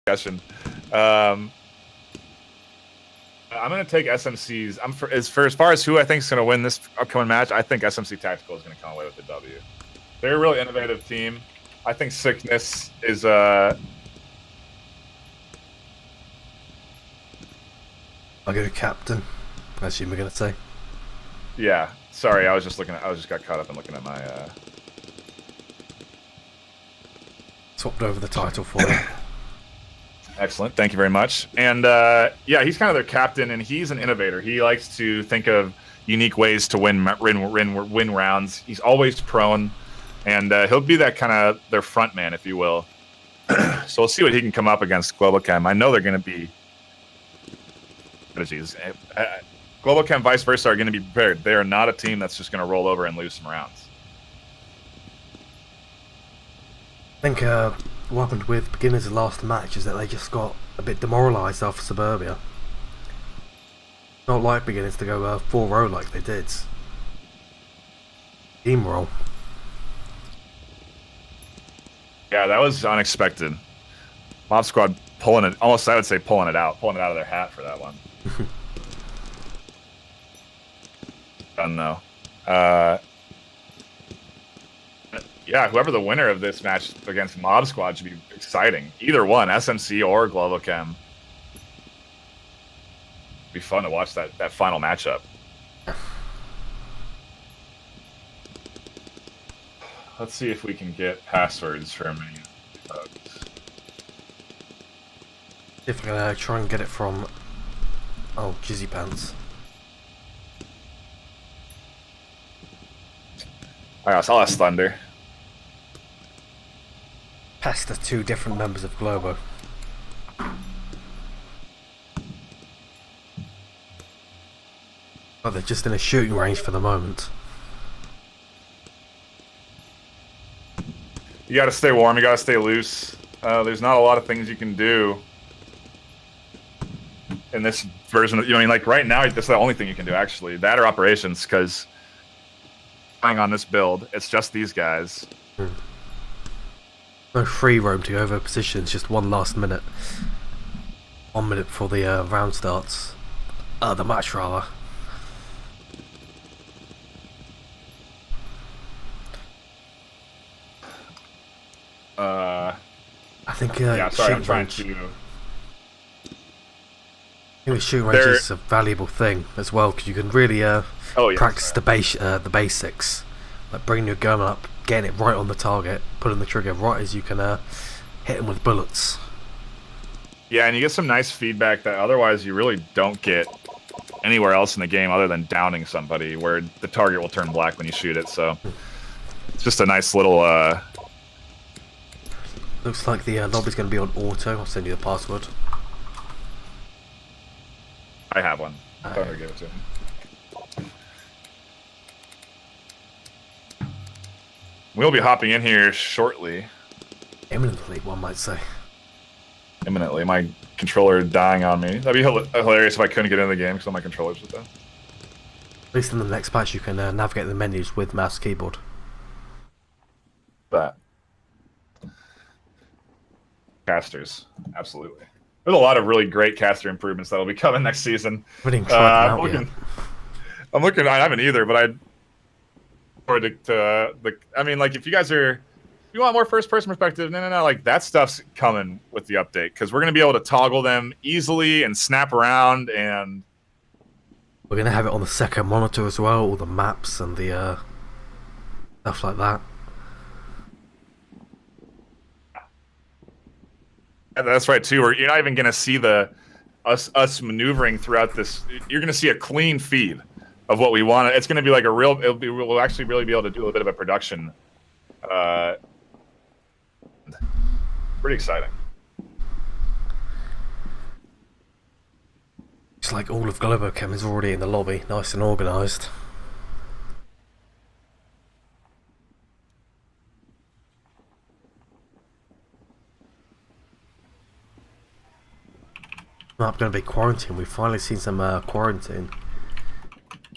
discussion. I'm going to take SMC's. As far as who I think is going to win this upcoming match, I think SMC Tactical is going to come away with the W. They're a really innovative team. I think Sickness is I'll go to Captain. I assume we're going to say. Yeah. Sorry, I just got caught up in looking at my. Swapped over the title for you. Excellent. Thank you very much. And yeah, he's kind of their captain, and he's an innovator. He likes to think of unique ways to win rounds. He's always prone, and he'll be that kind of their front man, if you will. So we'll see what he can come up against Global Chem. I know they're going to be strategies. Global Chem, vice versa, are going to be prepared. They are not a team that's just going to roll over and lose some rounds. I think what happened with Beginners' last match is that they just got a bit demoralised after Suburbia. Not like Beginners to go 4-0 like they did. Team roll. Yeah, that was unexpected. Mob Squad pulling it, almost I would say pulling it out of their hat for that one. Done though. Yeah, whoever the winner of this match against Mob Squad should be exciting. Either one, SMC or Global Chem. Be fun to watch that final matchup. Let's see if we can get passwords from any folks. If I'm gonna try and get it from Jizzy Pants. Alright, so I'll ask Thunder. Past the two different members of Globo. Oh, they're just in a shooting range for the moment. You gotta stay warm, you gotta stay loose. There's not a lot of things you can do in this version of, like right now, that's the only thing you can do actually. That or operations, because playing on this build, it's just these guys. No free roam to go over positions, just one last minute. 1 minute before the round starts. The match rather. I think yeah, sorry, I'm trying to... I think shooting range is a valuable thing as well, because you can really practice the basics, like bringing your gun up, getting it right on the target, pulling the trigger right as you can hit them with bullets. Yeah, and you get some nice feedback that otherwise you really don't get anywhere else in the game other than downing somebody, where the target will turn black when you shoot it. So it's just a nice little. Looks like the lobby's going to be on auto. I'll send you the password. I have one. Thunder gave it to him. We'll be hopping in here shortly. Imminently, one might say. Imminently. My controller dying on me. That'd be hilarious if I couldn't get into the game because all my controllers with that. At least in the next patch you can navigate the menus with mouse keyboard. That. Casters. Absolutely. There's a lot of really great caster improvements that'll be coming next season. We didn't try them out yet. I'm looking, I haven't either, but I'd forward to I mean, like, if you guys are, if you want more first-person perspective, no, like, that stuff's coming with the update, because we're going to be able to toggle them easily and snap around, and... We're going to have it on the second monitor as well, all the maps and the stuff like that. Yeah, that's right, too. You're not even going to see us maneuvering throughout this. You're going to see a clean feed of what we want. It's going to be like a real... We'll actually really be able to do a little bit of a production. Pretty exciting. It's like all of Globochem is already in the lobby, nice and organised. Map going to be quarantine. We've finally seen some quarantine.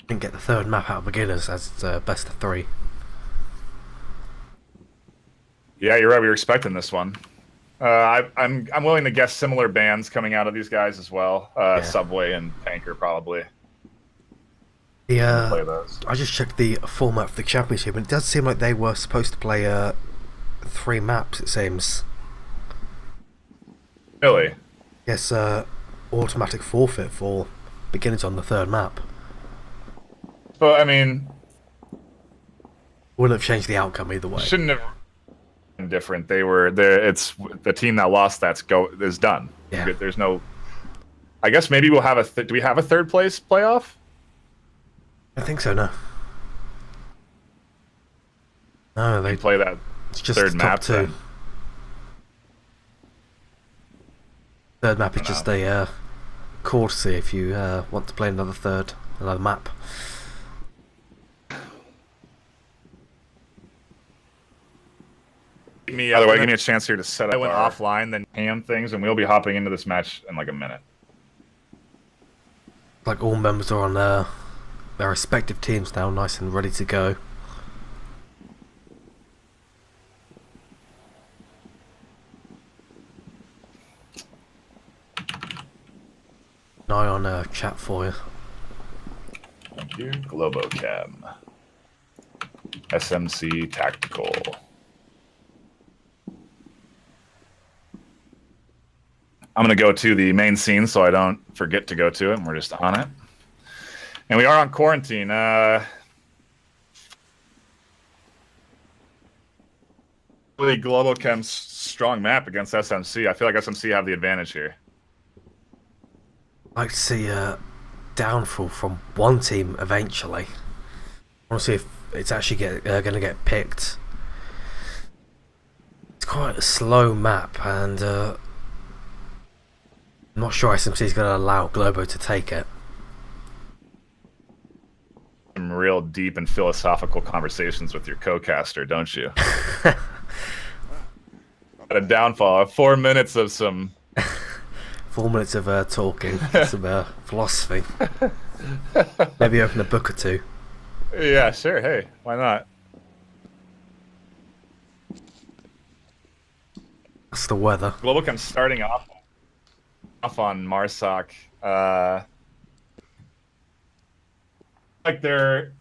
Didn't get the third map out of beginners as it's best of 3. Yeah, you're right. We were expecting this one. I'm willing to guess similar bands coming out of these guys as well. Subway and Panker probably. Yeah, I just checked the format for the championship, and it does seem like they were supposed to play 3 maps. It seems. Really? Yes, automatic forfeit for beginners on the 3rd map. But I mean, wouldn't have changed the outcome either way. Shouldn't have been different. They were there. It's the team that lost is done. Yeah. There's no. I guess maybe we'll have do we have a 3rd place playoff? I think so. No. No, they play that. It's just 3rd the map. Top 2. 3rd map is just a courtesy if you want to play another map. Otherwise, give me a chance here to set up. I went offline, then ham things, and we'll be hopping into this match in like a minute. Like all members are on their respective teams now, nice and ready to go. An eye on chat for you. Thank you. Globocam. SMC Tactical. I'm going to go to the main scene so I don't forget to go to it, and we're just on it. And we are on quarantine. Really, Globocam's strong map against SMC. I feel like SMC have the advantage here. I'd like to see a downfall from one team eventually. I want to see if it's actually going to get picked. It's quite a slow map, and I'm not sure SMC is going to allow Globo to take it. Some real deep and philosophical conversations with your co-caster, don't you? Got a downfall. 4 minutes of some... 4 minutes of talking, some philosophy. Maybe open a book or 2. Yeah, sure. Hey, why not? That's the weather. Globocam starting off on Marsoc. Like they're,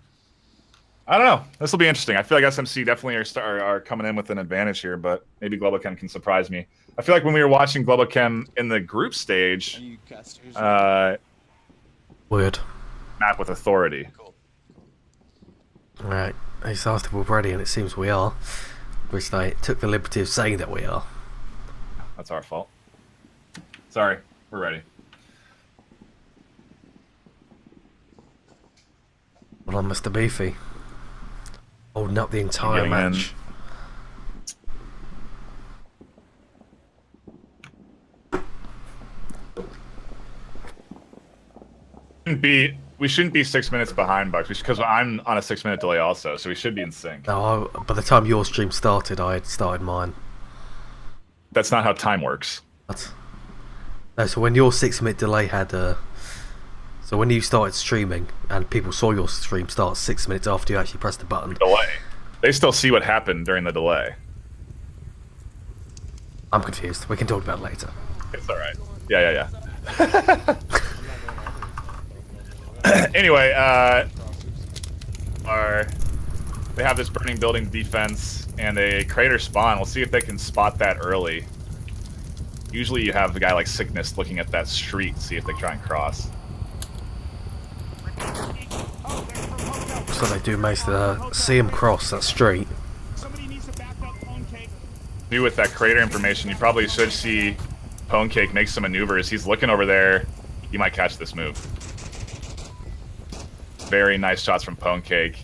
I don't know. This will be interesting. I feel like SMC definitely are coming in with an advantage here, but maybe Globocam can surprise me. I feel like when we were watching Globocam in the group stage, weird map with authority. Cool. Right, he's asked if we're ready, and it seems we are. Which they took the liberty of saying that we are. That's our fault. Sorry, we're ready. Well on, Mr. Beefy. Holding up the entire match. We shouldn't be 6 minutes behind, Bucks, because I'm on a 6 minute delay also, so we should be in sync. No, by the time your stream started, I had started mine. That's not how time works. What? No, so when your 6 minute delay had so when you started streaming and people saw your stream start 6 minutes after you actually pressed the button. Delay. They still see what happened during the delay. I'm confused. We can talk about it later. It's alright. Yeah. Anyway, they have this burning building defense and a crater spawn. We'll see if they can spot that early. Usually you have a guy like Sickness looking at that street, see if they try and cross. So they do manage to see him cross that street. New with that crater information, you probably should see Ponecake make some maneuvers. He's looking over there. You might catch this move. Very nice shots from Ponecake.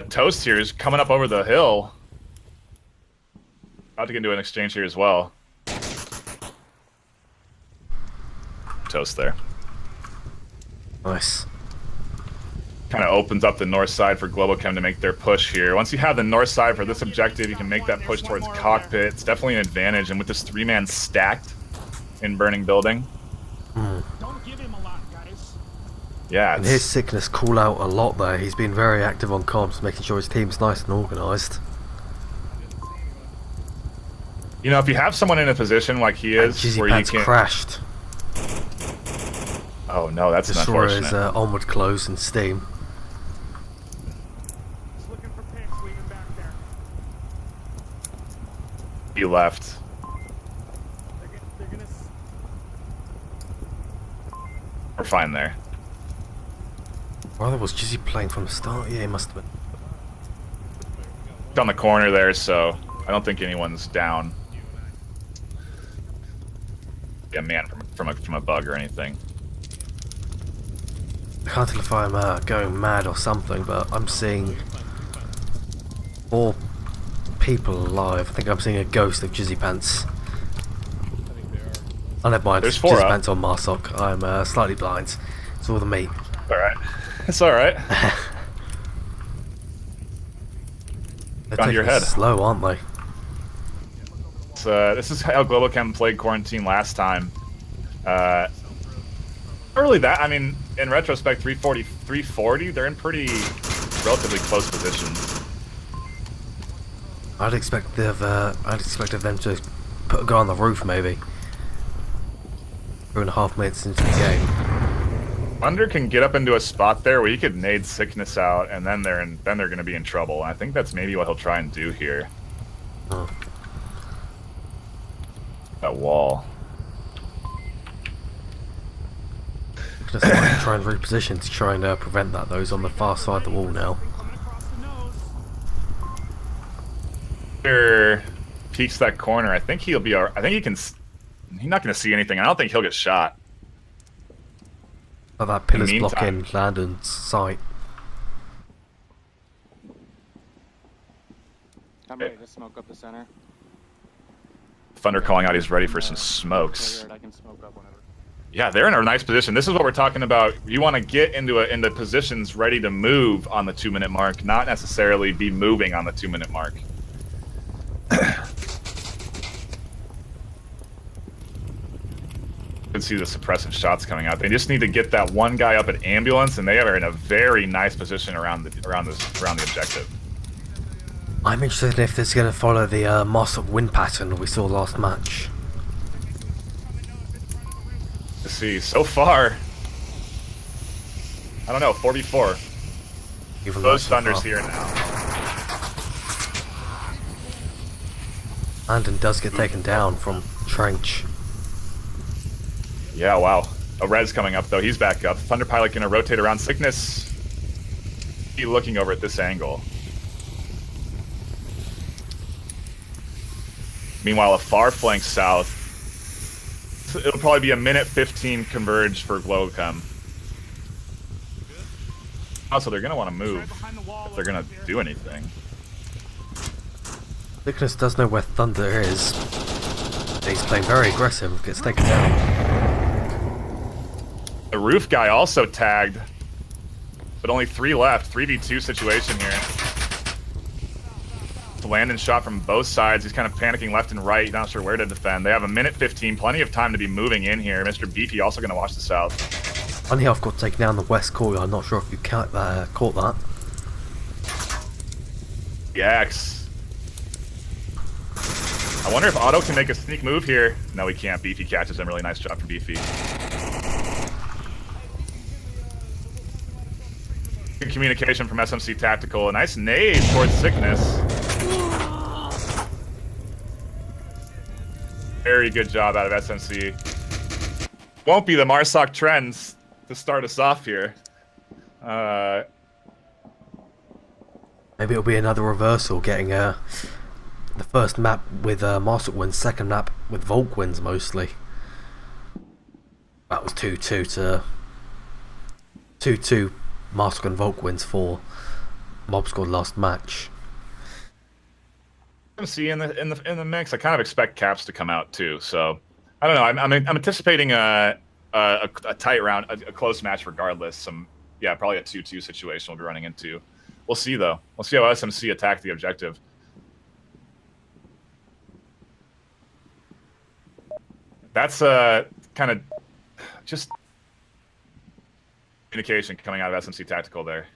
Toast here is coming up over the hill. About to get into an exchange here as well. Toast there. Nice. Kind of opens up the north side for Globocam to make their push here. Once you have the north side for this objective, you can make that push towards cockpit. It's definitely an advantage, and with this 3-man stacked in burning building. Don't give him a lot, guys. Yeah. And his Sickness call out a lot there. He's been very active on comms, making sure his team's nice and organised. You know, if you have someone in a position like he is, where you can crashed. Oh no, that's Destroyer unfortunate. Is Onward closed in Steam. Just looking for picks leaving back there. He left. They're gonna... We're fine there. Brother, was Jizzy playing from the start? Yeah, he must have been. It's on the corner there, so I don't think anyone's down. Yeah, man, from a bug or anything. I can't tell if I'm going mad or something, but I'm seeing 4 people alive. I think I'm seeing a ghost of Jizzy Pants. Oh, never mind. There's 4 Jizzy up. Pants on Marsoc. I'm slightly blind. It's all the meat. Alright. It's alright. They're On your taking it head. slow, aren't they? This is how GlobalChem played Quarantine last time. Not really that. I mean, in retrospect, 340, they're in pretty relatively close positions. I'd expected them to put a guy on the roof, maybe. 2.5 minutes into the game. Thunder can get up into a spot there where he could nade Sickness out, and then they're going to be in trouble. And I think that's maybe what he'll try and do here. Oh. That wall. Just like try and reposition to try and prevent that. Those on the far side of the wall now. Coming across the nose. After peeks that corner, I think he'll be. I think he can. He's not going to see anything. I don't think he'll get shot. But that pillar's meantime- blocking Landon's sight. I'm ready to smoke up the center. Thunder calling out he's ready for some smokes. I can smoke up whenever. Yeah, they're in a nice position. This is what we're talking about. You want to get into positions ready to move on the 2-minute mark, not necessarily be moving on the 2-minute mark. You can see the suppressive shots coming out. They just need to get that one guy up at ambulance, and they are in a very nice position around the objective. I'm interested if this is going to follow the Marsoc win pattern we saw last match. Let's see. So far, I don't know. 4v4. Even Those so Thunder's far. here now. Landon does get taken down from Trench. Yeah, wow. A Red's coming up, though. He's back up. Thunder Pilot going to rotate around Sickness. Be looking over at this angle. Meanwhile, a far flank south. It'll probably be a minute 15 converge for GlobalChem. Also, they're going to want to move if they're going to do anything. Sickness does know where Thunder is. He's playing very aggressive, gets taken down. The roof guy also tagged, but only 3 left. 3v2 situation here. Landon shot from both sides. He's kind of panicking left and right, not sure where to defend. They have a minute 15, plenty of time to be moving in here. Mr. Beefy also going to watch the south. Funny how I've got taken down the west courtyard. I'm not sure if you caught that. Yaks. I wonder if Otto can make a sneak move here. No, he can't. Beefy catches him. Really nice job for Beefy. Good communication from SMC Tactical. A nice nade towards Sickness. Very good job out of SMC. Won't be the Marsoc trends to start us off here. Maybe it'll be another reversal, getting the first map with Marsoc wins, second map with Volk wins mostly. That was 2-2 to 2-2 Marsoc and Volk wins for Mob Squad last match. See in the mix. I kind of expect Caps to come out too. So I don't know. I'm anticipating a tight round, a close match regardless. Probably a 2-2 situation we'll be running into. We'll see though. We'll see how SMC attack the objective. That's kind of just communication coming out of SMC Tactical there.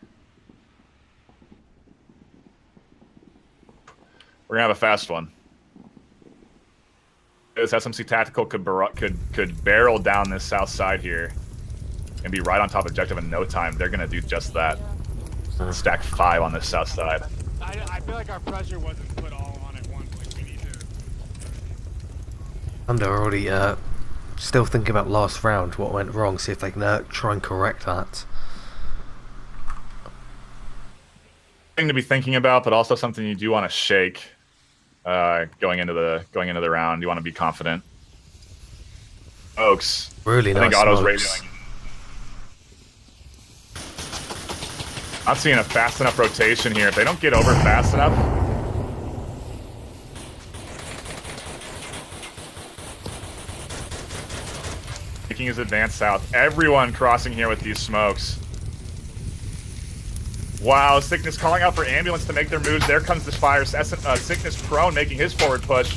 We're gonna have a fast one. this SMC Tactical could barrel down this south side here and be right on top of objective in no time. They're gonna do just that. Stack 5 on this south side. I feel like our pressure wasn't put all on at once. Like we need to. And they're already still thinking about last round, what went wrong. See if they can try and correct that. Thing to be thinking about, but also something you do want to shake going into the round. You want to be confident. Oaks. Really nice. I think Otto's smokes. radioing. Not seeing a fast enough rotation here. If they don't get over fast enough. Making his advance south. Everyone crossing here with these smokes. Wow, Sickness calling out for ambulance to make their moves. There comes the fire. Sickness prone making his forward push.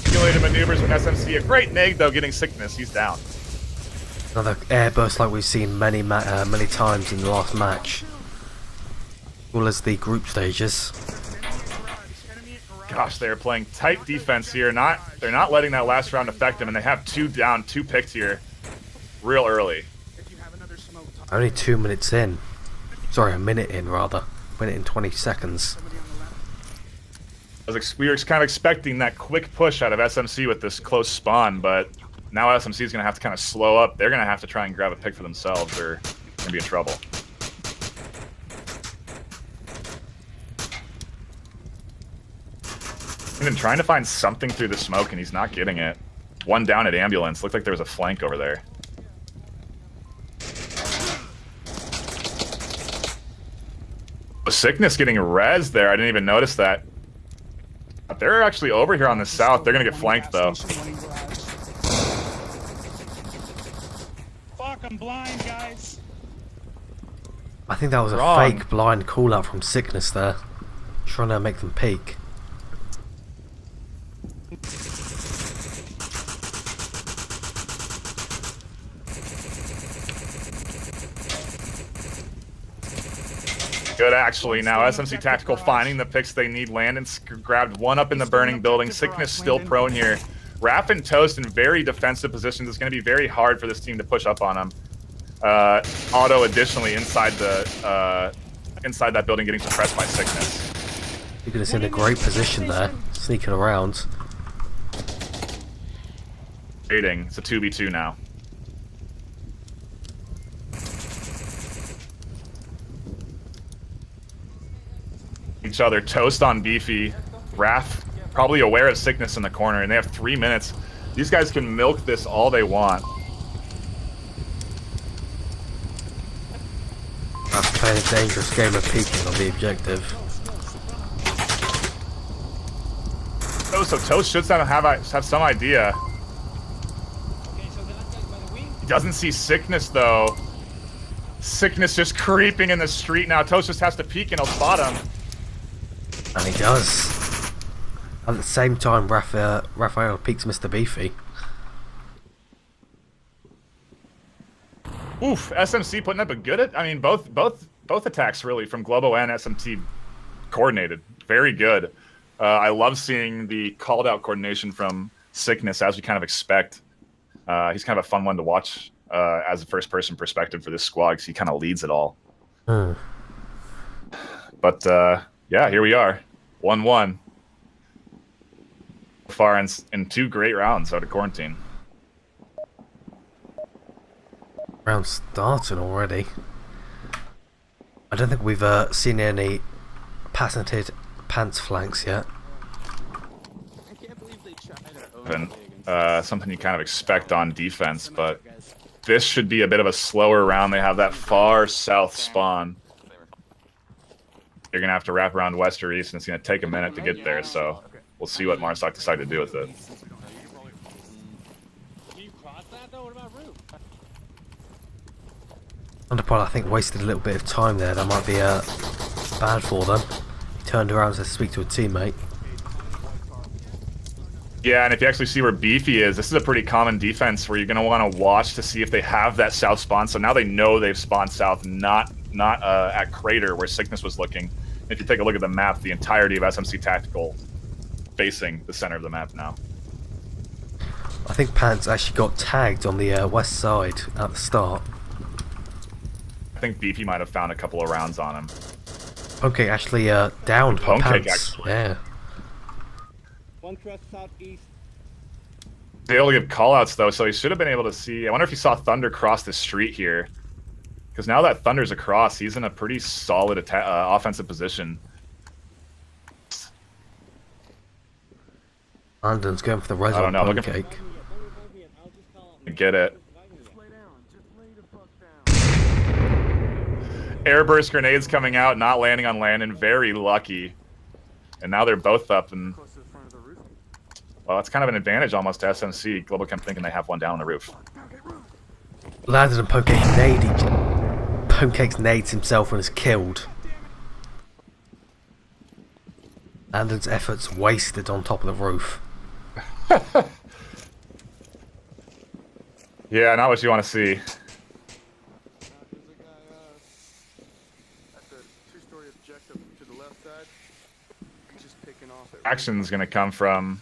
Simulated maneuvers from SMC. A great nade though, getting Sickness. He's down. Another airburst like we've seen many times in the last match. As well as the group stages. Gosh, they're playing tight defense here. They're not letting that last round affect them, and they have 2 down, 2 picked here, real early. Only 2 minutes in. Sorry, a minute in rather. Minute and 20 seconds. We were kind of expecting that quick push out of SMC with this close spawn, but now SMC is going to have to kind of slow up. They're going to have to try and grab a pick for themselves, or they're going to be in trouble. He's been trying to find something through the smoke, and he's not getting it. 1 down at ambulance. Looked like there was a flank over there. The Sickness getting res there. I didn't even notice that. They're actually over here on the south. They're going to get flanked, though. Fuck, I'm blind, guys. I think that was a fake blind call out from Sickness there. Trying to make them peek. Good, actually. Now SMC Tactical finding the picks they need. Landon grabbed 1 up in the burning building. Sickness still prone here. Raph and Toast in very defensive positions. It's going to be very hard for this team to push up on them. Otto additionally inside that building getting suppressed by Sickness. You're going to see in a great position there, sneaking around. Rating. It's a 2v2 now. Each other. Toast on Beefy. Raph probably aware of Sickness in the corner, and they have 3 minutes. These guys can milk this all they want. That's playing a dangerous game of peeking on the objective. Oh, so Toast should have some idea. He doesn't see Sickness, though. Sickness just creeping in the street now. Toast just has to peek and he'll spot him. And he does. At the same time, Raphael peeks Mr. Beefy. Oof, SMC putting up a good... I mean, both attacks, really, from Globo and SMT coordinated. Very good. I love seeing the called-out coordination from Sickness, as we kind of expect. He's kind of a fun one to watch as a first-person perspective for this squad, because he kind of leads it all. But, yeah, here we are. 1-1. So far in 2 great rounds out of quarantine. Round starting already. I don't think we've seen any patented pants flanks yet. I can't believe they tried to And, something you kind of expect on defense, but this should be a bit of a slower round. They have that far south spawn. You're going to have to wrap around west or east, and it's going to take a minute to get there, so we'll see what Marsoc decide to do with it. Underpod, I think, wasted a little bit of time there. That might be bad for them. He turned around to speak to a teammate. Yeah, and if you actually see where Beefy is, this is a pretty common defense where you're going to want to watch to see if they have that south spawn. So now they know they've spawned south, not at Crater where Sickness was looking. If you take a look at the map, the entirety of SMC Tactical facing the center of the map now. I think Pants actually got tagged on the west side at the start. I think Beefy might have found a couple of rounds on him. Okay, actually downed by Pants. Actually. Yeah. One crest southeast. He's able to give callouts though, so he should have been able to see. I wonder if he saw Thunder cross the street here, because now that Thunder's across, he's in a pretty solid offensive position. Landon's going for the res on Pancake. Get it. Airburst grenades coming out, not landing on Landon. Very lucky. And now they're both up, and well, it's kind of an advantage almost to SMC. Global Chem thinking they have one down on the roof. Landon and Pancake's nades himself and is killed. Landon's efforts wasted on top of the roof. Yeah, not what you want to see. There's a guy at the two-story objective to the left side. He's just picking off it. Action's going to come from...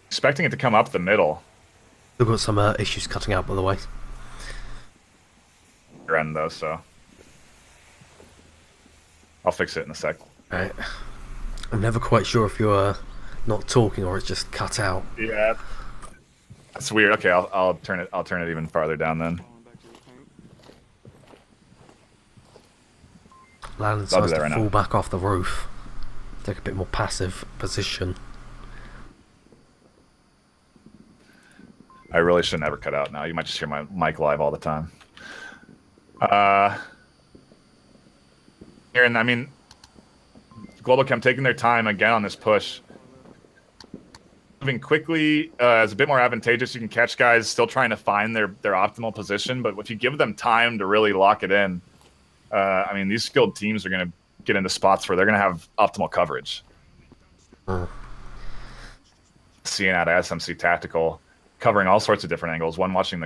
expecting it to come up the middle. We've got some issues cutting out, by the way. End though, so I'll fix it in a sec. Right. I'm never quite sure if you're not talking or it's just cut out. Yeah, that's weird. Okay, I'll turn it. I'll turn it even farther down then. Landon decides to fall back off the roof, take a bit more passive position. I really shouldn't ever cut out now. You might just hear my mic live all the time. Here, and I mean, Global Chem taking their time again on this push. Moving quickly is a bit more advantageous. You can catch guys still trying to find their optimal position, but if you give them time to really lock it in, I mean, these skilled teams are going to get into spots where they're going to have optimal coverage. Seeing out of SMC Tactical, covering all sorts of different angles. One watching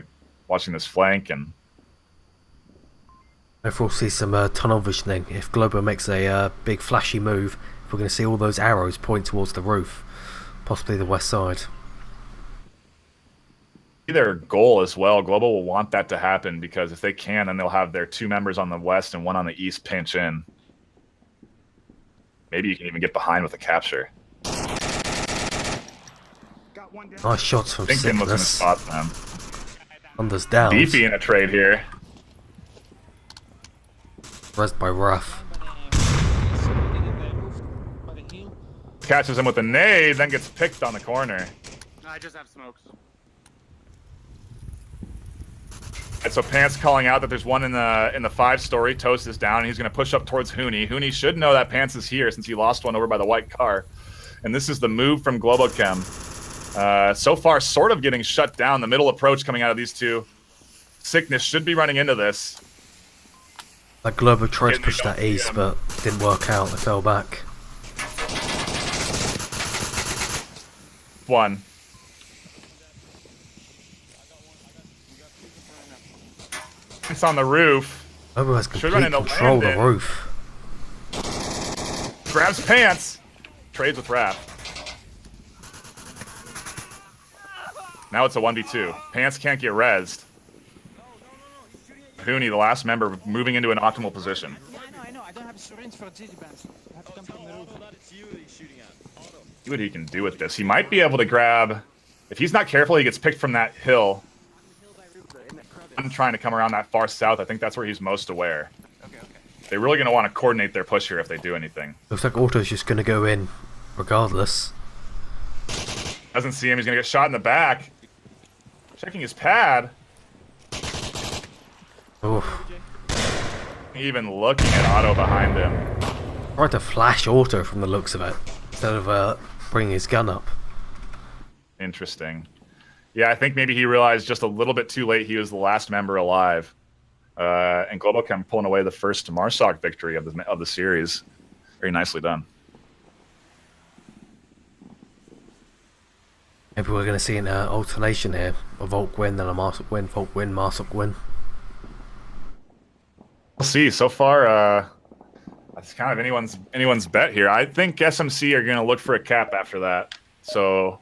this flank, and if we'll see some tunnel visioning. If Globo makes a big flashy move, we're going to see all those arrows point towards the roof, possibly the west side. Their goal as well. Global will want that to happen, because if they can, then they'll have their two members on the west and one on the east pinch in. Maybe you can even get behind with a capture. Nice shots from Sickness. Looking to spot them. Thunder's down. Beefy in a trade here. Res by Rough. Catches him with a nade, then gets picked on the corner. I just have smokes. And so Pants calling out that there's one in the 5-story. Toast is down, and he's going to push up towards Hooney. Hooney should know that Pants is here since he lost one over by the white car. And this is the move from Global Chem. So far, sort of getting shut down. The middle approach coming out of these two. Sickness should be running into this. That Globo tried to push that east, but didn't work out. They fell back. One. It's on the roof. Globo has complete control of the roof. Grabs Pants. Trades with Raph. Now it's a 1v2. Pants can't get rezzed. Hooney, the last member, moving into an optimal position. Yeah, I know. I don't have a syringe for Digibands. I have to come from the roof. See what he can do with this. He might be able to grab... If he's not careful, he gets picked from that hill. I'm trying to come around that far south. I think that's where he's most aware. They're really going to want to coordinate their push here if they do anything. Looks like Auto's just going to go in regardless. Doesn't see him. He's going to get shot in the back. Checking his pad. Oof. Even looking at Otto behind him. Tried to flash Auto from the looks of it, instead of bringing his gun up. Interesting. Yeah, I think maybe he realized just a little bit too late he was the last member alive. And Global Chem pulling away the first Marsoc victory of the series. Very nicely done. Maybe we're going to see an alternation here. A Volk win, then a Marsoc win, Volk win, Marsoc win. We'll see. So far, I That's kind of anyone's bet here. I think SMC are going to look for a cap after that. So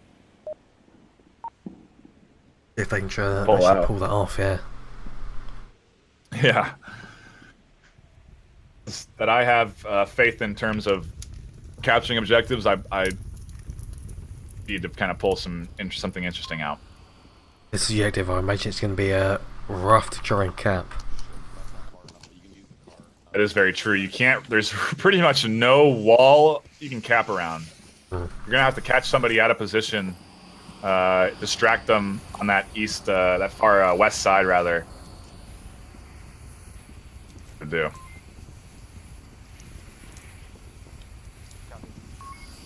if they can try pull that off, yeah. Yeah. That I have faith in terms of capturing objectives. I need to kind of pull something interesting out. This objective, I imagine it's going to be rough to try and cap. That is very true. You can't. There's pretty much no wall you can cap around. You're gonna have to catch somebody out of position, distract them on that that far west side rather. To do.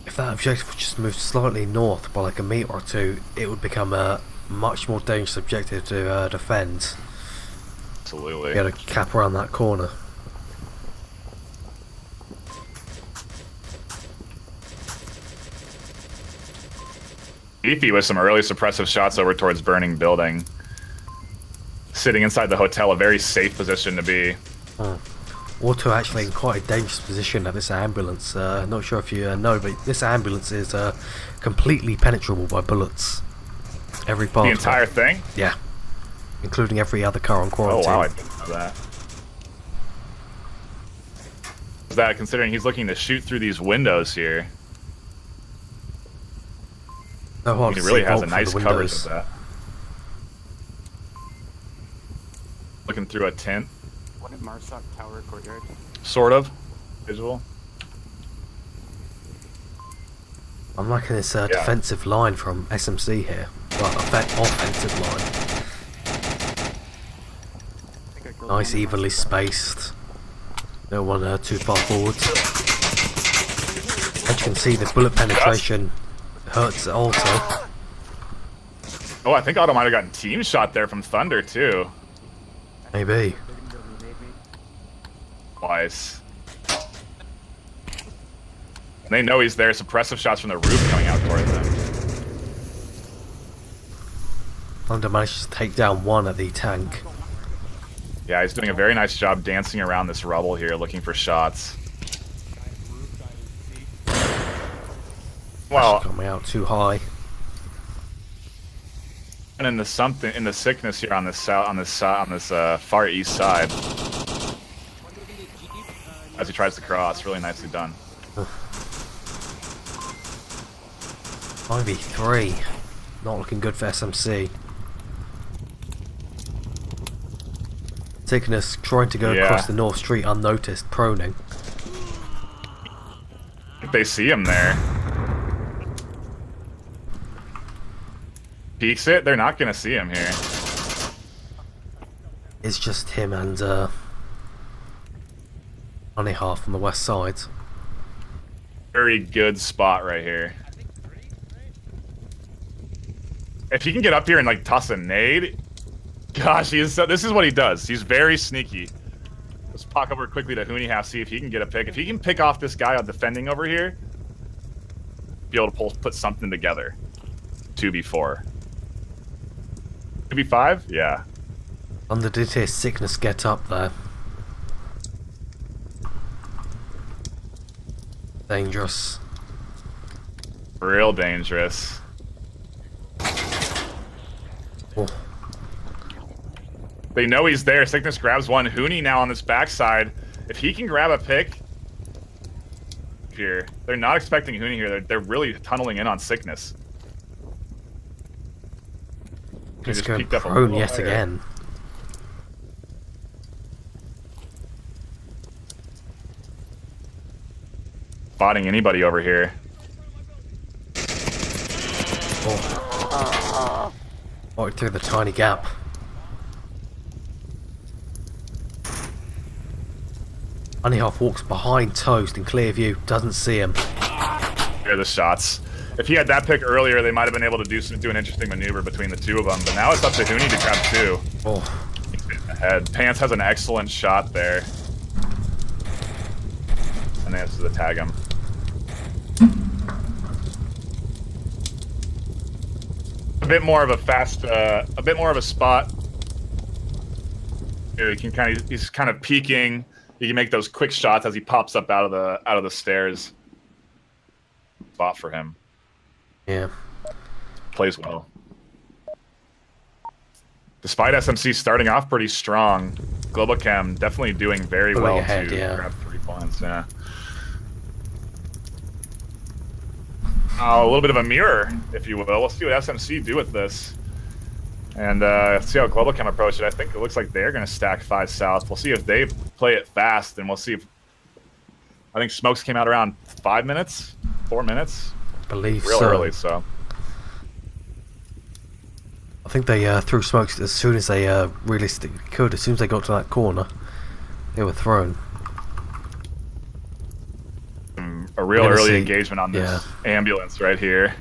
If that objective just moved slightly north by like a meter or two, it would become a much more dangerous objective to defend. Absolutely. You got to cap around that corner. Beefy with some early suppressive shots over towards burning building. Sitting inside the hotel, a very safe position to be. Auto actually in quite a dangerous position at this ambulance. Not sure if you know, but this ambulance is completely penetrable by bullets. Every part. The entire thing? Yeah. Including every other car on quarantine. Oh wow, I didn't know that. Is that considering he's looking to shoot through these windows here? No, he really has a nice coverage of that. Looking through a tent. What at Marsoc Tower Courtyard? Sort of. Visual. I'm liking this defensive line from SMC here. Well, offensive line. Nice, evenly spaced. No one too far forwards. As you can see, the bullet penetration hurts also. Oh, I think Otto might have gotten team shot there from Thunder too. Maybe. Twice. And they know he's there. Suppressive shots from the roof coming out toward them. Thunder manages to take down one at the tank. Yeah, he's doing a very nice job dancing around this rubble here, looking for shots. Well, coming out too high. And in the sickness here on this far east side, as he tries to cross, really nicely done. 5v3, not looking good for SMC. Sickness trying to go across the North Street unnoticed, proning. If they see him there. Peeks it, they're not gonna see him here. It's just him and only half on the west side. Very good spot right here. If he can get up here and like toss a nade, gosh, this is what he does. He's very sneaky. Let's pop over quickly to Hooney Half, see if he can get a pick. If he can pick off this guy on defending over here, be able to put something together. 2v4. 2v5? Yeah. Under did hear Sickness get up there. Dangerous. Real dangerous. Oh. They know he's there. Sickness grabs one. Hooney now on this backside. If he can grab a pick here, they're not expecting Hooney here. They're really tunneling in on Sickness. He's going prone yet again. Spotting anybody over here. Oh. Right through the tiny gap. Honeyhoff walks behind Toast in clear view, doesn't see him. Here are the shots. If he had that pick earlier, they might have been able to do an interesting maneuver between the two of them. But now it's up to Hooney to grab two. Oh. Ahead. Pants has an excellent shot there. And they have to tag him. A bit more of a spot. Here, he's kind of peeking. he can make those quick shots as he pops up out of the stairs. Spot for him. Yeah. Plays well. Despite SMC starting off pretty strong, Globochem definitely doing very well ahead, to grab 3 points. Yeah. A little bit of a mirror, if you will. We'll see what SMC do with this. And see how Globochem approach it. I think it looks like they're going to stack 5 south. We'll see if they play it fast, and we'll see if... I think Smokes came out around 5 minutes, 4 minutes. I believe real so. early, so... I think they threw Smokes as soon as they realistically could. As soon as they got to that corner, they were thrown. A real early engagement on this ambulance right here.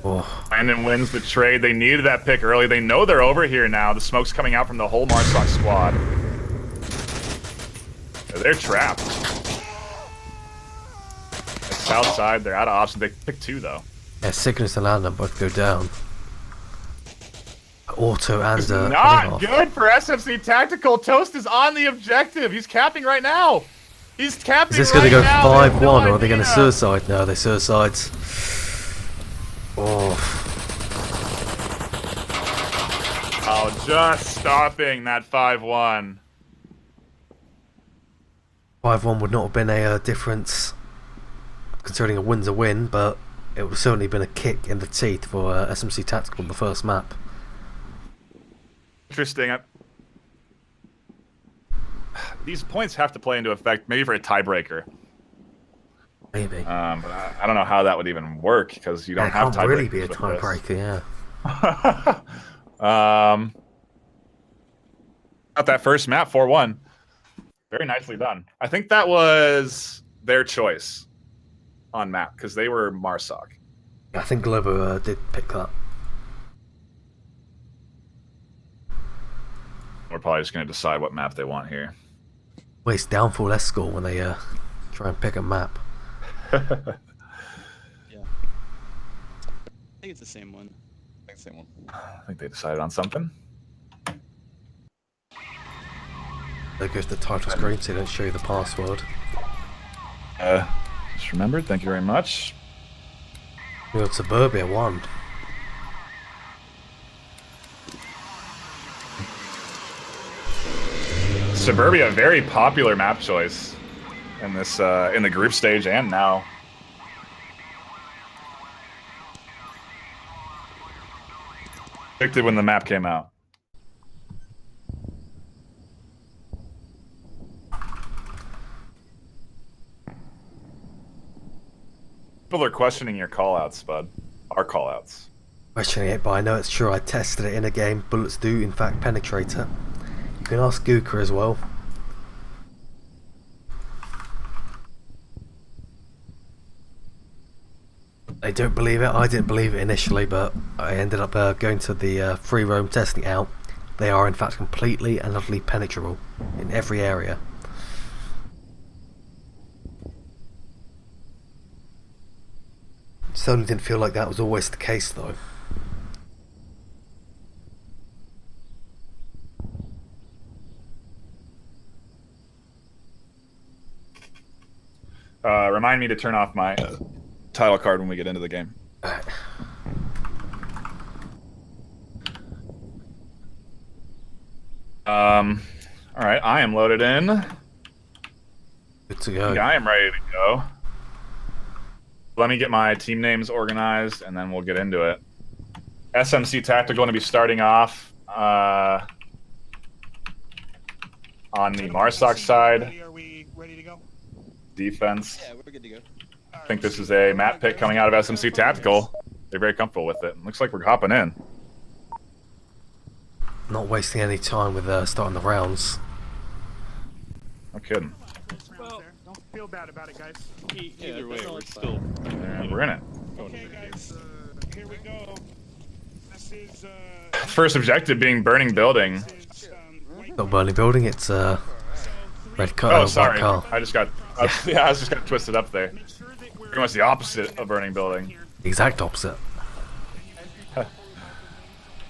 Oh. Landon wins the trade. They needed that pick early. They know they're over here now. The smoke's coming out from the whole Marsoc squad. They're trapped. South side, they're out of options. They pick 2 though. Yeah, Sickness and Landon both go down. Auto and not good for SMC Tactical. Toast is on the objective. He's capping right now. He's capping. Is this going to go 5-1 or are they going to suicide? No, they suicides. Oh. Oh, just stopping that 5-1. 5-1 would not have been a difference, considering a win's a win, but it would have certainly been a kick in the teeth for SMC Tactical on the first map. Interesting. These points have to play into effect, maybe for a tiebreaker. Maybe. But I don't know how that would even work because you don't have tiebreakers. It can't really be a tiebreaker, yeah. Got that first map 4-1. Very nicely done. I think that was their choice on map because they were Marsoc. I think Globo did pick that. We're probably just going to decide what map they want here. Waste downfall less score when they try and pick a map. Yeah. I think it's the same one. I think they decided on something. There goes the title screen so they don't show you the password. Just remembered. Thank you very much. We got Suburbia 1. Suburbia, a very popular map choice in this in the group stage and now. Predicted when the map came out. People are questioning your callouts, bud. Our callouts. Questioning it, but I know it's true. I tested it in a game. Bullets do, in fact, penetrate it. You can ask Gooker as well. They don't believe it. I didn't believe it initially, but I ended up going to the free roam, testing it out. They are, in fact, completely and utterly penetrable in every area. Certainly didn't feel like that was always the case, though. Remind me to turn off my title card when we get into the game. Alright. Alright, I am loaded in. Good to go. I am ready to go. Let me get my team names organized, and then we'll get into it. SMC Tactical going to be starting off on the Marsoc side. Are we ready to go? Defense. Yeah, we're good to go. I think this is a map pick coming out of SMC Tactical. They're very comfortable with it. Looks like we're hopping in. Not wasting any time with starting the rounds. No kidding. Well, don't feel bad about it, guys. Either way, we're still. And we're in it. Okay, guys, here we go. This is First objective being burning building. Not burning building, it's red car. Oh, sorry. White car. I just got yeah, I was just got twisted up there. Pretty much the opposite of burning building. Exact opposite.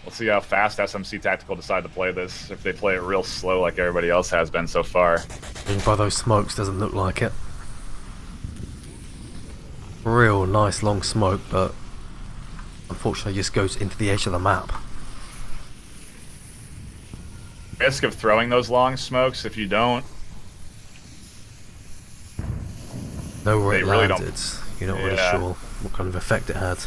We'll see how fast SMC Tactical decide to play this, if they play it real slow like everybody else has been so far. By those smokes, doesn't look like it. Real nice long smoke, but unfortunately just goes into the edge of the map. Risk of throwing those long smokes, if you don't... Know where it really landed, you're not really sure what kind of effect it had.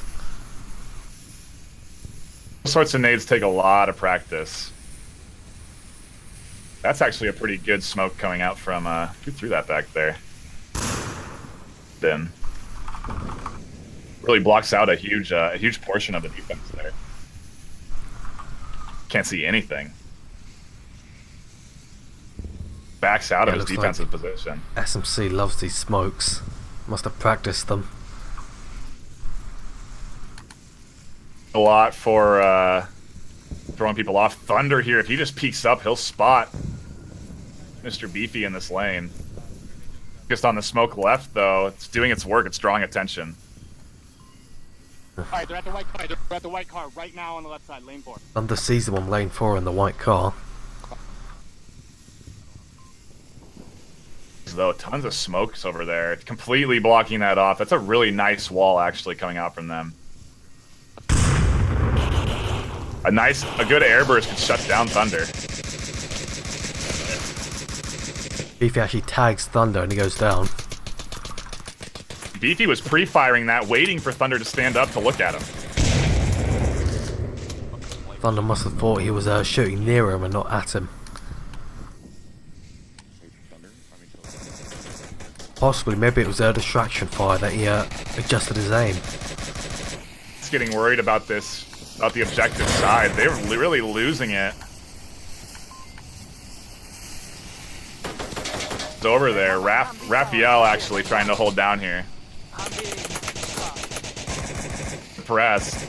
Those sorts of nades take a lot of practice. That's actually a pretty good smoke coming out from, who threw that back there? Then. Really blocks out a huge portion of the defense there. Can't see anything. Backs out of his defensive position. SMC loves these smokes. Must have practiced them. A lot for throwing people off. Thunder here, if he just peeks up, he'll spot Mr. Beefy in this lane. Just on the smoke left, though, it's doing its work. It's drawing attention. Alright, they're at the white car. They're at the white car right now on the left side, lane 4. Thunder sees them on lane 4 in the white car. Though tons of smokes over there. It's completely blocking that off. That's a really nice wall actually coming out from them. A good airburst could shut down Thunder. Beefy actually tags Thunder and he goes down. Beefy was pre-firing that, waiting for Thunder to stand up to look at him. Thunder must have thought he was shooting near him and not at him. Possibly, maybe it was a distraction fire that he adjusted his aim. He's getting worried about this, about the objective side. They're really losing it. It's over there. Raphael actually trying to hold down here. Pressed.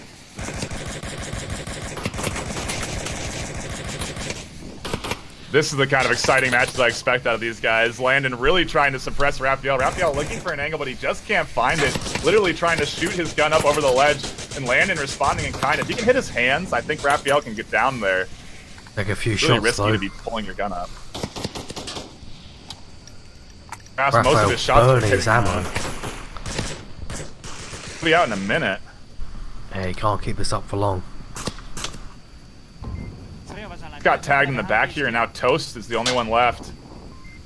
This is the kind of exciting matches I expect out of these guys. Landon really trying to suppress Raphael. Raphael looking for an angle, but he just can't find it. Literally trying to shoot his gun up over the ledge, and Landon responding in kind. If he can hit his hands, I think Raphael can get down there. Take a few it's really shots, risky though. to be pulling your gun up. Raphael Most of his shots burning his ammo. He'll be out in a minute. Hey, he can't keep this up for long. Got tagged in the back here, and now Toast is the only one left.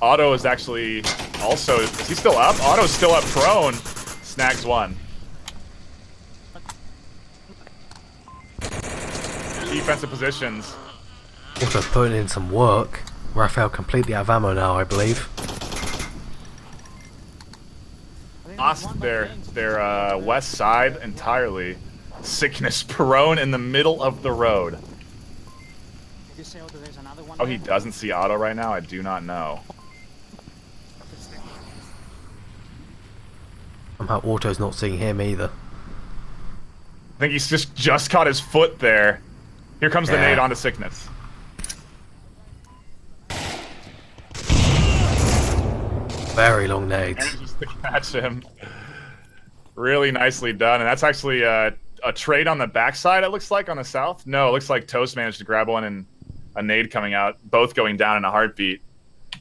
Otto is actually also... Is he still up? Otto's still up prone. Snags one. Defensive positions. Also putting in some work. Raphael completely out of ammo now, I believe. Lost their west side entirely. Sickness prone in the middle of the road. Oh, he doesn't see Otto right now? I do not know. Somehow Auto's not seeing him either. I think he's just caught his foot there. Here comes the nade onto Sickness. Very long nades. Manages to catch him. Really nicely done. And that's actually a trade on the backside, it looks like, on the south. No, it looks like Toast managed to grab one and a nade coming out, both going down in a heartbeat.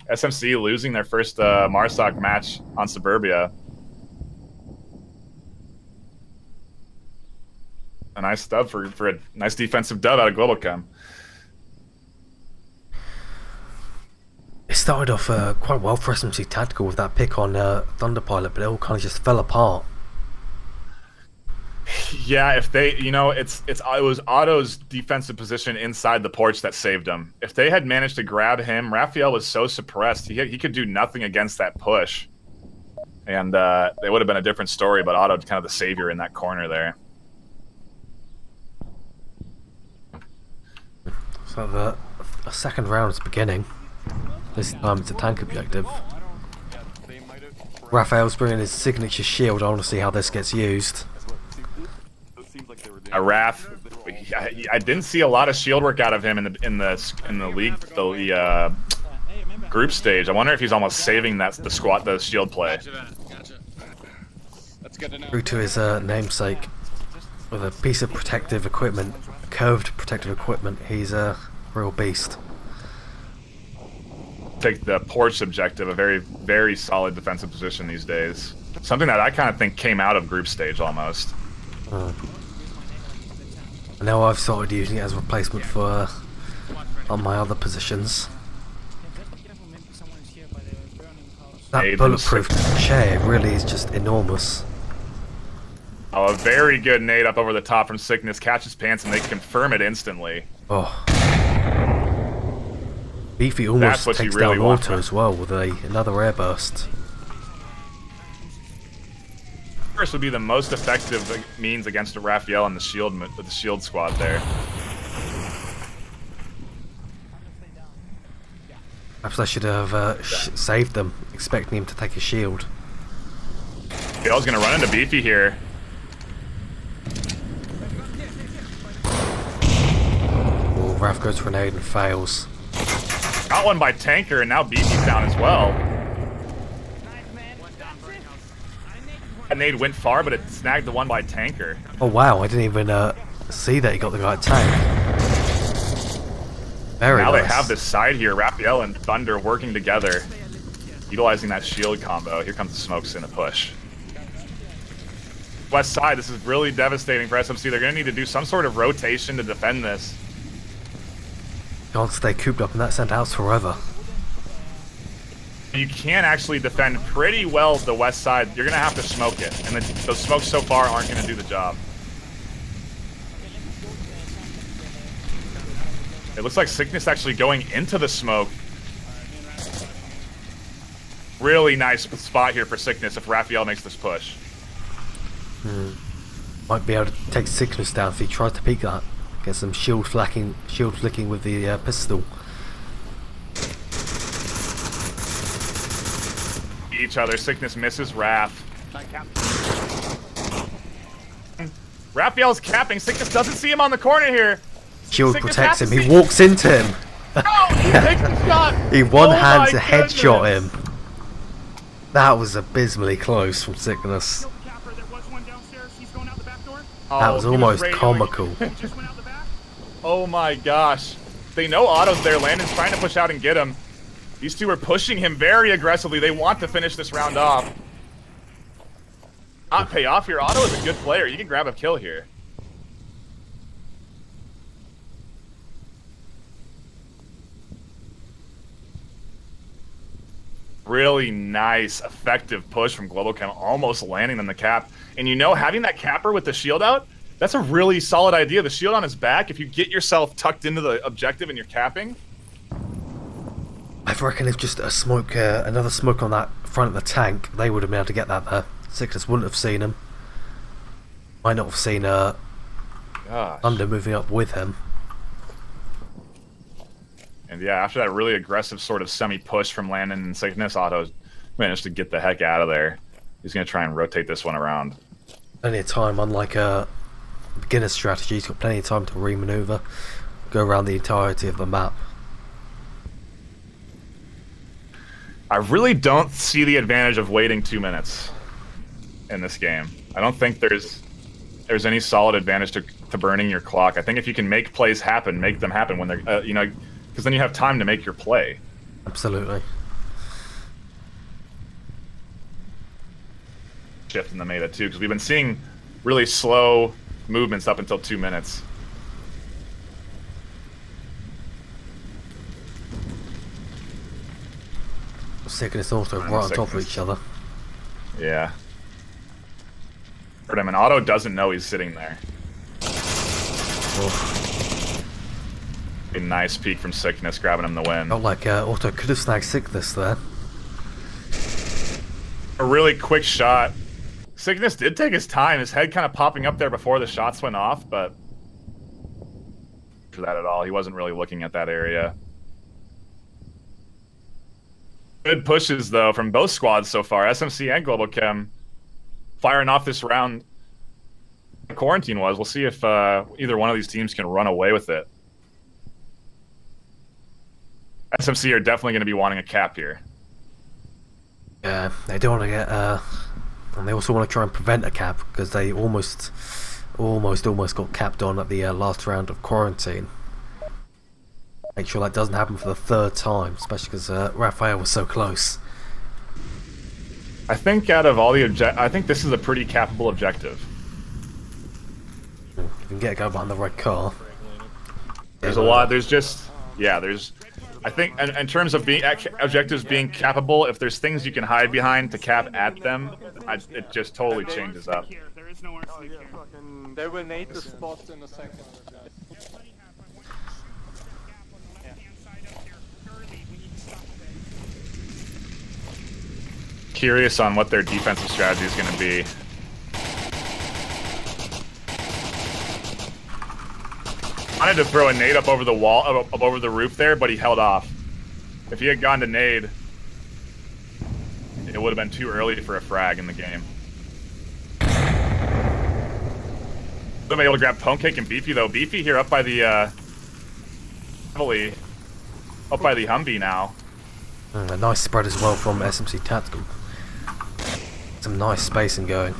SMC losing their first Marsoc match on Suburbia. A nice dub for a nice defensive dub out of Globalcom. It started off quite well for SMC Tactical with that pick on Thunderpilot, but it all kind of just fell apart. Yeah, if they, you know, it was Otto's defensive position inside the porch that saved him. If they had managed to grab him, Raphael was so suppressed, he could do nothing against that push. And it would have been a different story, but Otto kind of the savior in that corner there. So the second round is beginning. This time it's a tank objective. Raphael's bringing his signature shield. I want to see how this gets used. Raph, I didn't see a lot of shield work out of him in the league, the group stage. I wonder if he's almost saving the shield play. Through to his namesake with a piece of protective equipment, curved protective equipment. He's a real beast. Take the porch objective, a very, very solid defensive position these days. Something that I kind of think came out of group stage almost. Now I've started using it as a replacement for on my other positions. That bulletproof chair really is just enormous. Oh, a very good nade up over the top from Sickness. Catches pants and they confirm it instantly. Oh. Beefy almost takes down Auto as well with another airburst. First would be the most effective means against a Raphael and the shield squad there. Perhaps I should have saved them, expecting him to take a shield. Raphael's gonna run into Beefy here. Oh, Raph goes for a nade and fails. Got one by Tanker, and now Beefy's down as well. That nade went far, but it snagged the one by Tanker. Oh wow, I didn't even see that he got the guy at tank. Very now nice. They have this side here, Raphael and Thunder working together, utilizing that shield combo. Here comes the smokes in a push. West side, this is really devastating for SMC. They're going to need to do some sort of rotation to defend this. Can't stay cooped up in that center house forever. You can actually defend pretty well the west side. You're going to have to smoke it, and those smokes so far aren't going to do the job. It looks like Sickness actually going into the smoke. Really nice spot here for Sickness if Raphael makes this push. Might be able to take Sickness down if he tries to peek that. Get some shield flicking with the pistol. Each other. Sickness misses Raph. Raphael's capping. Sickness doesn't see him on the corner here. Shield Sickness protects him. He walks into him. Oh, he takes the shot. He one-handed headshot him. That was abysmally close from Sickness. That was almost comical. Oh my gosh. They know Otto's there. Landon's trying to push out and get him. These two are pushing him very aggressively. They want to finish this round off. Not pay off here. Otto is a good player. You can grab a kill here. Really nice, effective push from Global Chem, almost landing on the cap. And you know, having that capper with the shield out, that's a really solid idea. The shield on his back, if you get yourself tucked into the objective and you're capping. I reckon if just a smoke, another smoke on that front of the tank, they would have been able to get that there. Sickness wouldn't have seen him. Might not have seen Thunder moving up with him. And yeah, after that really aggressive sort of semi-push from Landon and Sickness, Otto managed to get the heck out of there. He's going to try and rotate this one around. Plenty of time, unlike a beginner's strategy. He's got plenty of time to re-maneuver, go around the entirety of the map. I really don't see the advantage of waiting 2 minutes in this game. I don't think there's any solid advantage to burning your clock. I think if you can make plays happen, make them happen when they're, you know, because then you have time to make your play. Absolutely. Shift in the meta too, because we've been seeing really slow movements up until 2 minutes. Sickness also right on top of each other. Yeah. And Otto doesn't know he's sitting there. Oh. A nice peek from Sickness, grabbing him the win. Felt like Otto could have snagged Sickness there. A really quick shot. Sickness did take his time, his head kind of popping up there before the shots went off, but for that at all, he wasn't really looking at that area. Good pushes, though, from both squads so far. SMC and Global Chem firing off this round. Quarantine was. We'll see if either one of these teams can run away with it. SMC are definitely going to be wanting a cap here. Yeah, they don't want to get... and they also want to try and prevent a cap, because they almost Almost got capped on at the last round of quarantine. Make sure that doesn't happen for the third time, especially because Raphael was so close. I think out of all the I think this is a pretty cappable objective. You can get a go behind the red car. There's a lot. There's just there's. I think in terms of being objectives being cappable, if there's things you can hide behind to cap at them, it just totally changes up. There is no arsenic here. They will nade the spot in a second. Curious on what their defensive strategy is going to be. Wanted to throw a nade up over the wall, up over the roof there, but he held off. If he had gone to nade, it would have been too early for a frag in the game. Would have been able to grab Pwnecake and Beefy though. Beefy here up by the heavily up by the Humvee now. A nice spread as well from SMC Tactical. Some nice spacing going.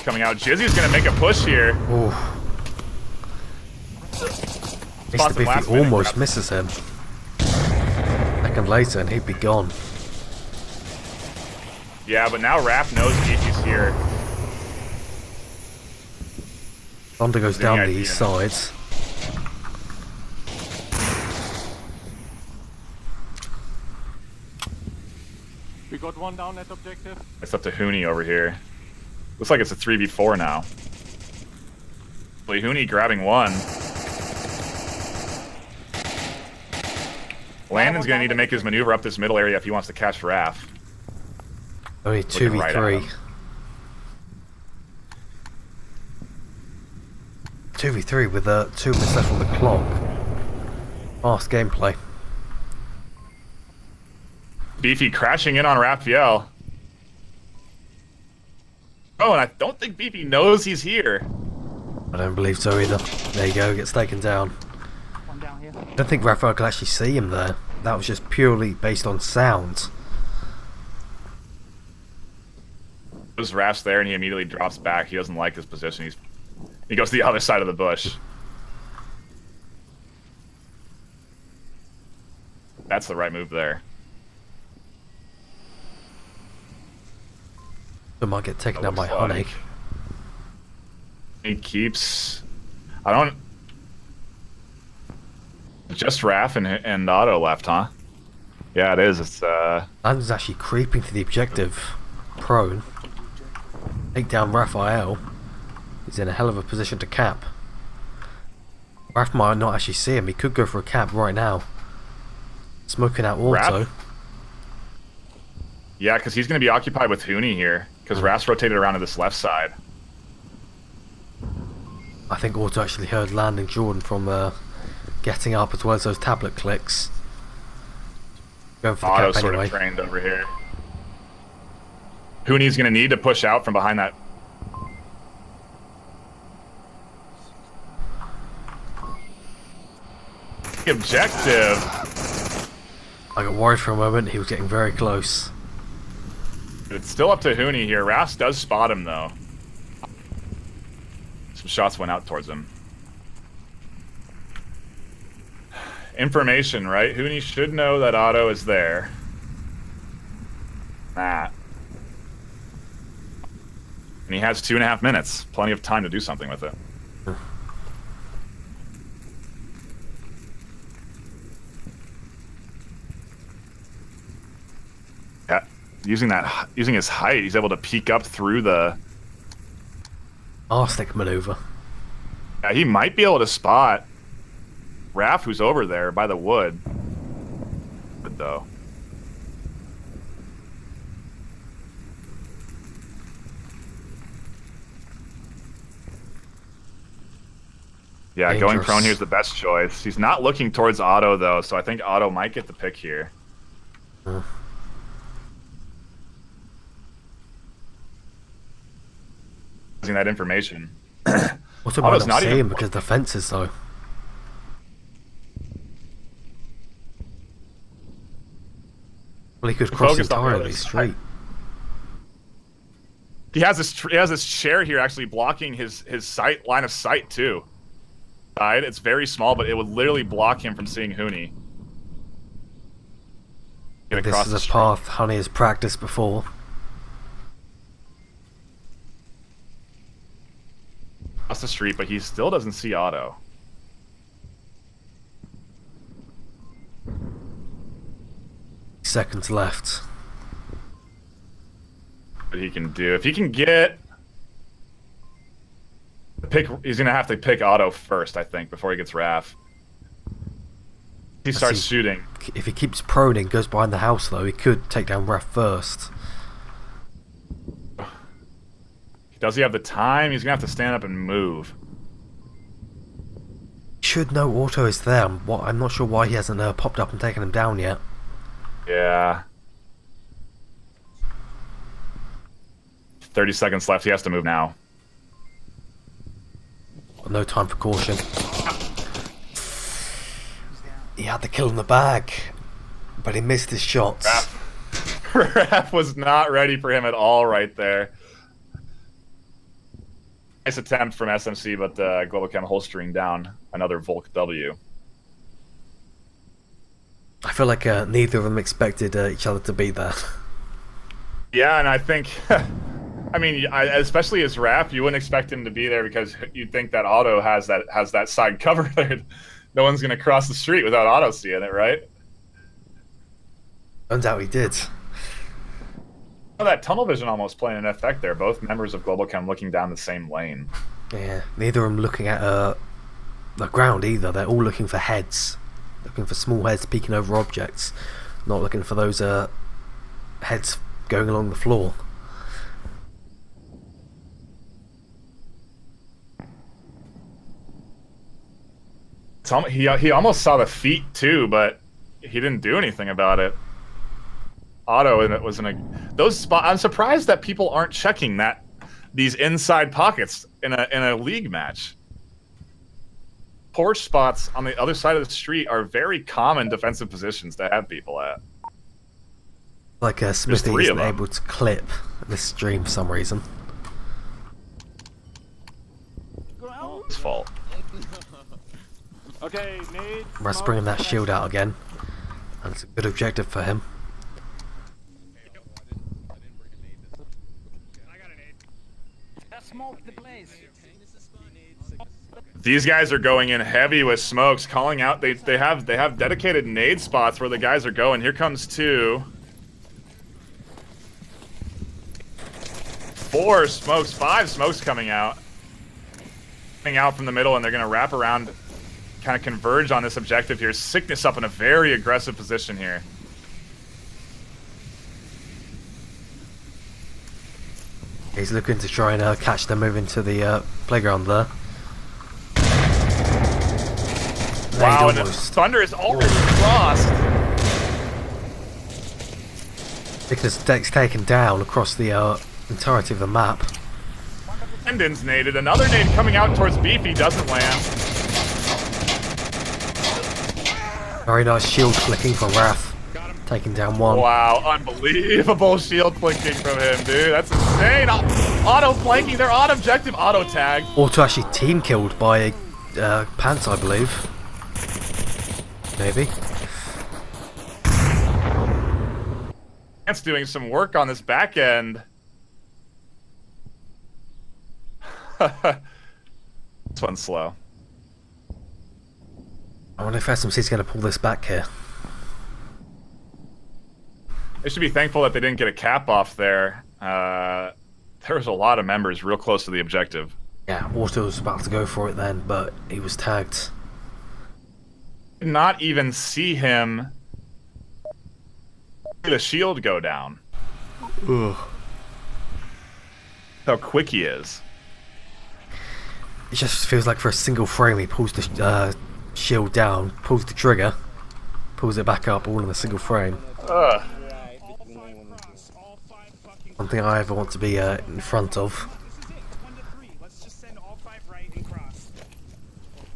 Coming out, Jizzy's gonna make a push here. Ooh. Mr. Beefy almost misses him. Second later and he'd be gone. Yeah, but now Raph knows Beefy's here. Thunder goes down the east side. We got one down at objective. It's up to Hooney over here. Looks like it's a 3v4 now. Hooney grabbing one. Landon's gonna need to make his maneuver up this middle area if he wants to catch Raph. Only 2v3. 2v3 with 2 minutes left on the clock. Fast gameplay. Beefy crashing in on Raphael. Oh, and I don't think Beefy knows he's here. I don't believe so either. There you go, gets taken down. One down here. I don't think Raphael could actually see him there. That was just purely based on sound. There's Raph's there and he immediately drops back. He doesn't like his position. He goes to the other side of the bush. That's the right move there. It might get taken down by Honey. He keeps... I don't... Just Raph and Otto left, huh? Yeah, it is. It's Landon's actually creeping to the objective. Prone. Take down Raphael. He's in a hell of a position to cap. Raph might not actually see him. He could go for a cap right now. Smoking out auto. Yeah, because he's going to be occupied with Hooney here. Because Raph's rotated around to this left side. I think auto actually heard Landon Jordan from getting up as well as those tablet clicks. Going for the Otto's cap sort anyway. of trained over here. Hooney's going to need to push out from behind that. Objective. I got worried for a moment. He was getting very close. It's still up to Hooney here. Ras does spot him though. Some shots went out towards him. Information, right? Hooney should know that Otto is there. That. And he has 2.5 minutes. Plenty of time to do something with it. Yeah, using his height, he's able to peek up through the Arsenic maneuver. Yeah, he might be able to spot Raph, who's over there by the wood. But though. Yeah, Dangerous. going prone here is the best choice. He's not looking towards Otto, though, so I think Otto might get the pick here. Using that information. Also might not see him because the fences, though. Well, he could cross entirely straight. He has this chair here actually blocking his sight line of sight too. It's very small, but it would literally block him from seeing Hooney. This is a path Honey has practiced before. Across the street, but he still doesn't see Otto. Seconds left. What he can do, if he can get he's gonna have to pick Otto first, I think, before he gets Raph. He starts shooting. If he keeps proning, goes behind the house though, he could take down Raph first. Does he have the time? He's gonna have to stand up and move. Should know Auto is there. I'm not sure why he hasn't popped up and taken him down yet. Yeah. 30 seconds left. He has to move now. No time for caution. He had the kill in the bag, but he missed his shots. Raph was not ready for him at all right there. Nice attempt from SMC, but Global Chem holstering down another Volk W. I feel like neither of them expected each other to be there. Yeah, and I think, I mean, especially as Raph, you wouldn't expect him to be there because you'd think that Otto has that side covered there. No one's gonna cross the street without Otto seeing it, right? Turns out he did. Oh, that tunnel vision almost playing an effect there. Both members of Global Chem looking down the same lane. Yeah, neither of them looking at the ground either. They're all looking for heads. Looking for small heads peeking over objects. Not looking for those heads going along the floor. He almost saw the feet too, but he didn't do anything about it. Otto was in those spots. I'm surprised that people aren't checking these inside pockets in a league match. Porch spots on the other side of the street are very common defensive positions to have people at. Like Smithy isn't able to clip this stream for some reason. His fault. Okay, nade. Russ bringing that shield out again. And it's a good objective for him. These guys are going in heavy with smokes, calling out. They have dedicated nade spots where the guys are going. Here comes 2. 4 smokes, 5 smokes coming out. Coming out from the middle, and they're gonna wrap around, kind of converge on this objective here. Sickness up in a very aggressive position here. He's looking to try and catch them moving to the playground there. Wow, and Thunder is already crossed. Because Deck's taken down across the entirety of the map. Endon's naded. Another nade coming out towards Beefy doesn't land. Very nice shield flicking from Raph. Taking down 1. Wow, unbelievable shield flicking from him, dude. That's insane. Auto flanking. They're on objective. Auto tag. Auto actually team killed by Pants, I believe. Maybe. Pants doing some work on this back end. This one's slow. I wonder if SMC's going to pull this back here. They should be thankful that they didn't get a cap off there. There was a lot of members real close to the objective. Yeah, Auto was about to go for it then, but he was tagged. Did not even see him. The shield go down. Ugh. How quick he is. It just feels like for a single frame he pulls the shield down, pulls the trigger, pulls it back up all in a single frame. Ugh. Something I ever want to be in front of.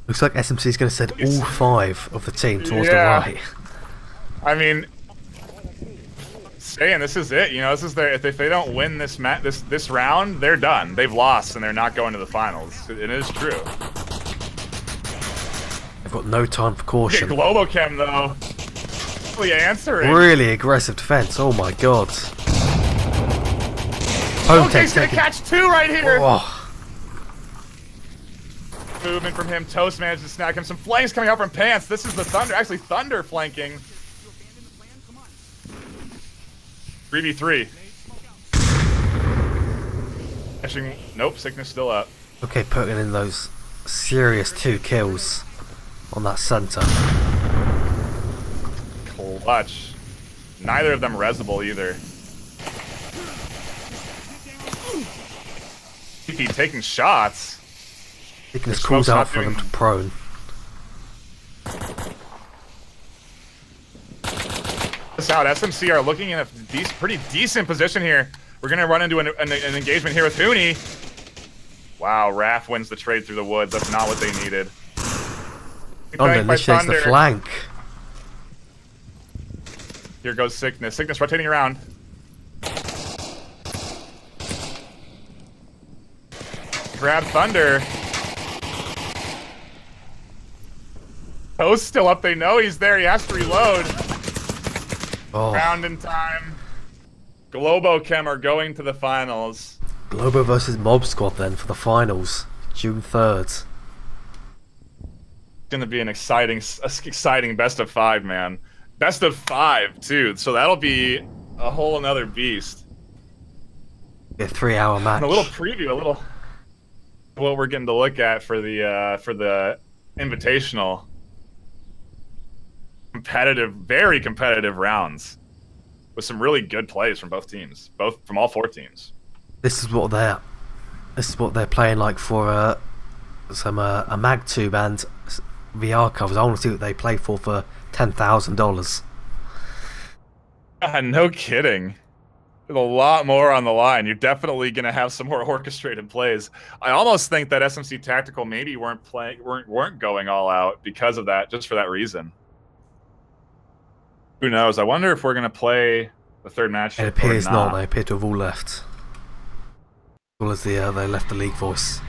Looks like SMC is going to send all 5 of the team towards the right. I mean, saying this is it. You know, this is their. If they don't win this this round, they're done. They've lost and they're not going to the finals. It is true. They've got no time for caution. Globochem though. Really answering. Really aggressive defense. Oh my god. Okay, gonna catch 2 right here. Oh. Movement from him. Toast managed to snag him. Some flanks coming out from Pants. This is the Thunder. Actually, Thunder flanking. 3v3. Catching. Nope. Sickness still up. Okay, putting in those serious 2 kills on that center. Clutch. Neither of them resable either. PP taking shots. Sickness calls out for them to prone. This out. SMC are looking in a pretty decent position here. We're gonna run into an engagement here with Hooney. Wow, Raph wins the trade through the woods. That's not what they needed. Thunder initiates the flank. Here goes Sickness. Sickness rotating around. Grab Thunder. Toast still up. They know he's there. He has to reload. Oh. Round in time. Globochem are going to the finals. Globo versus Mob Squad then for the finals, June 3rd. It's gonna be an exciting best of 5, man. Best of 5 too. So that'll be a whole another beast. A 3-hour match. And a little preview, a little what we're getting to look at for the invitational. Competitive, very competitive rounds with some really good plays from both teams, from all 4 teams. This is what they're playing like for some a MagTube and VR covers. I want to see what they play for $10,000. No kidding. There's a lot more on the line. You're definitely gonna have some more orchestrated plays. I almost think that SMC Tactical maybe weren't going all out because of that, just for that reason. Who knows? I wonder if we're gonna play the 3rd match. It appears not. They appear to have all left. All as they left the league voice.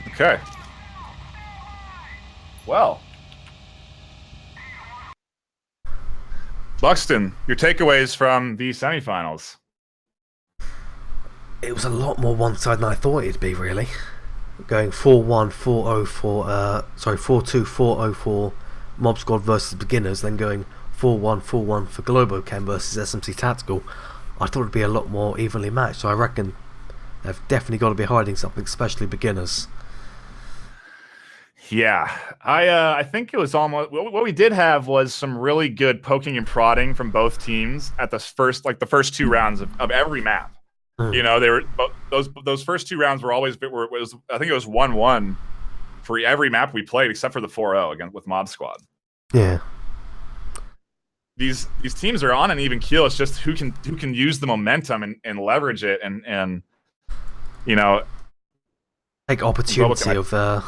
Okay. Well. Buxton, your takeaways from the semifinals. It was a lot more one-sided than I thought it'd be, really. Going 4-1, 4-0 for 4-2, 4-0 for Mob Squad versus Beginners, then going 4-1, 4-1 for Globochem versus SMC Tactical. I thought it'd be a lot more evenly matched, so I reckon they've definitely got to be hiding something, especially Beginners. Yeah, I think it was almost what we did have was some really good poking and prodding from both teams at the first 2 rounds of every map. You know, they were those first 2 rounds were always I think it was 1-1 for every map we played except for the 4-0 against with Mob Squad. Yeah. These teams are on an even keel. It's just who can use the momentum and leverage it and you know, take opportunity of the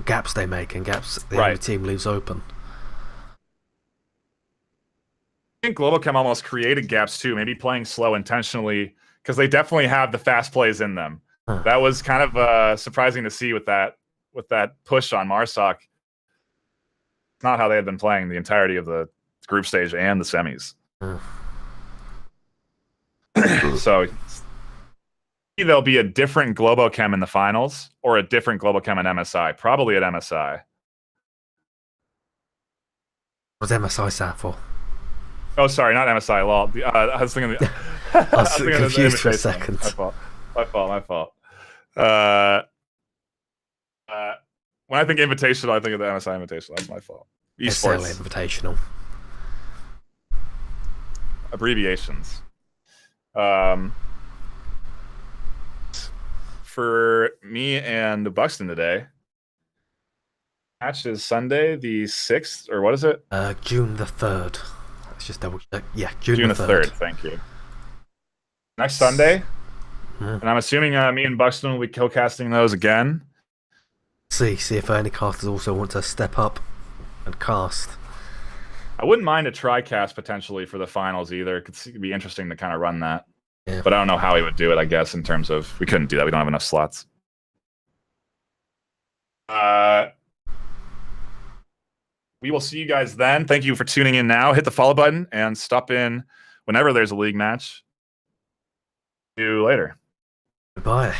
gaps they make and gaps the other team leaves open. I think Globochem almost created gaps too, maybe playing slow intentionally because they definitely have the fast plays in them. That was kind of surprising to see with that push on Marsoc. It's not how they had been playing the entirety of the group stage and the semis. So there'll be a different Globochem in the finals or a different Globochem in MSI. Probably at MSI. What's MSI stand for? Oh, sorry, not MSI. Lol. I was thinking. I was confused for a second. My fault. When I think invitational, I think of the MSI Invitational. That's my fault. Esports Invitational. Abbreviations. For me and Buxton today, match is Sunday the 6th, or what is it? June the 3rd. Let's just double check. Yeah, June the 3rd. Thank you. Next Sunday, and I'm assuming me and Buxton will be co-casting those again. See if any casters also want to step up and cast. I wouldn't mind a tri-cast potentially for the finals either. It'd be interesting to kind of run that. Yeah. But I don't know how he would do it, I guess, in terms of... We couldn't do that. We don't have enough slots. We will see you guys then. Thank you for tuning in now. Hit the follow button and stop in whenever there's a league match. See you later. Goodbye.